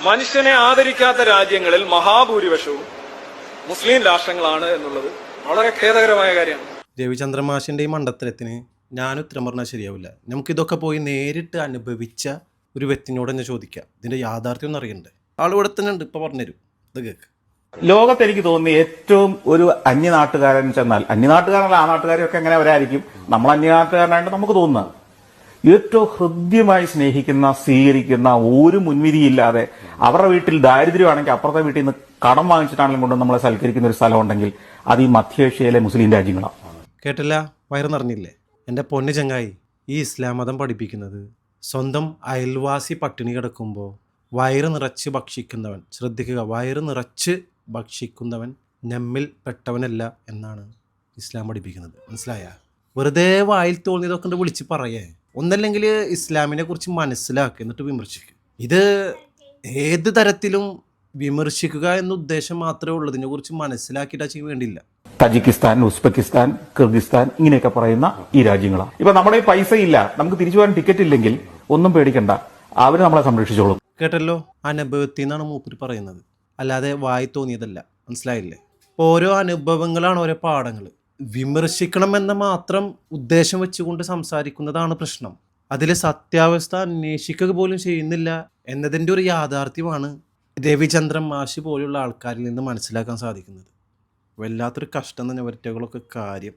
മനുഷ്യനെ ആദരിക്കാത്ത രാജ്യങ്ങളിൽ മഹാഭൂരിപക്ഷവും മുസ്ലിം രാഷ്ട്രങ്ങളാണ് എന്നുള്ളത് വളരെ ഖേദകരമായ കാര്യമാണ്. രവിചന്ദ്രൻ മാഷിൻ്റെ ഈ മണ്ടത്തരത്തിന് ഞാൻ ഉത്തരം പറഞ്ഞാൽ ശരിയാവില്ല. നമുക്കിതൊക്കെ പോയി നേരിട്ട് അനുഭവിച്ച ഒരു വ്യക്തിനോട് തന്നെ ചോദിക്കാം. ഇതിൻ്റെ യാഥാർത്ഥ്യം ഒന്നും അറിയണ്ടേ? ആൾ ഇവിടെ തന്നെ ഉണ്ട്, ഇപ്പൊ പറഞ്ഞുതരും. ഇത് കേൾക്ക്. ലോകത്ത് എനിക്ക് തോന്നുന്നു ഏറ്റവും ഒരു അന്യനാട്ടുകാരൻ ചെന്നാൽ, അന്യനാട്ടുകാരനല്ല ആ നാട്ടുകാരൊക്കെ എങ്ങനെ അവരായിരിക്കും, നമ്മൾ അന്യനാട്ടുകാരനായിട്ട് നമുക്ക് തോന്നുന്നത്, ഏറ്റവും ഹൃദ്യമായി സ്നേഹിക്കുന്ന, സ്വീകരിക്കുന്ന, ഒരു മുൻവിധിയില്ലാതെ അവരുടെ വീട്ടിൽ ദാരിദ്ര്യമാണെങ്കിൽ അപ്പുറത്തെ വീട്ടിൽ നിന്ന് കടം വാങ്ങിച്ചിട്ടാണെങ്കിലും കൊണ്ട് നമ്മളെ സൽക്കരിക്കുന്ന ഒരു സ്ഥലം ഉണ്ടെങ്കിൽ അത് ഈ മധ്യേഷ്യയിലെ മുസ്ലിം രാജ്യങ്ങളാണ്. കേട്ടില്ല? വയറ് നിറഞ്ഞില്ലേ? എൻ്റെ പൊന്ന് ചങ്ങായി, ഈ ഇസ്ലാം മതം പഠിപ്പിക്കുന്നത് സ്വന്തം അയൽവാസി പട്ടിണി കിടക്കുമ്പോൾ വയറ് നിറച്ച് ഭക്ഷിക്കുന്നവൻ, ശ്രദ്ധിക്കുക, വയറ് നിറച്ച് ഭക്ഷിക്കുന്നവൻ നമ്മിൽ പെട്ടവനല്ല എന്നാണ് ഇസ്ലാം പഠിപ്പിക്കുന്നത്. മനസ്സിലായ? വെറുതെ വായിൽ തോന്നിയതൊക്കെ ഉണ്ട് വിളിച്ച് പറയേ. ഒന്നല്ലെങ്കിൽ ഇസ്ലാമിനെ കുറിച്ച് മനസ്സിലാക്കുക, എന്നിട്ട് വിമർശിക്കുക. ഇത് ഏത് തരത്തിലും വിമർശിക്കുക എന്ന ഉദ്ദേശം മാത്രമേ ഉള്ളൂ. ഇതിനെക്കുറിച്ച് മനസ്സിലാക്കിയിട്ട് ചെയ്യാൻ വേണ്ടിയില്ല. തജിക്കിസ്ഥാൻ, ഉസ്ബെക്കിസ്ഥാൻ, കിർഗിസ്ഥാൻ ഇങ്ങനെയൊക്കെ പറയുന്ന ഈ രാജ്യങ്ങളാണ്. ഇപ്പൊ നമ്മുടെ പൈസ ഇല്ല, നമുക്ക് തിരിച്ചു പോകാൻ ടിക്കറ്റ് ഇല്ലെങ്കിൽ ഒന്നും പേടിക്കണ്ട, അവര് നമ്മളെ സംരക്ഷിച്ചോളും. കേട്ടല്ലോ? അനുഭവത്തിൽ നിന്നാണ് മൂപ്പര് പറയുന്നത്, അല്ലാതെ വായി തോന്നിയതല്ല. മനസ്സിലായില്ലേ? ഓരോ അനുഭവങ്ങളാണ് ഓരോ പാഠങ്ങൾ. വിമർശിക്കണമെന്ന മാത്രം ഉദ്ദേശം വെച്ചുകൊണ്ട് സംസാരിക്കുന്നതാണ് പ്രശ്നം. അതിൽ സത്യാവസ്ഥ അന്വേഷിക്കുക പോലും ചെയ്യുന്നില്ല എന്നതിൻ്റെ ഒരു യാഥാർത്ഥ്യമാണ് രവിചന്ദ്രൻ മാഷി പോലുള്ള ആൾക്കാരിൽ നിന്ന് മനസ്സിലാക്കാൻ സാധിക്കുന്നത്. വല്ലാത്തൊരു കഷ്ടം തന്നെ ഇവറ്റകളൊക്കെ കാര്യം.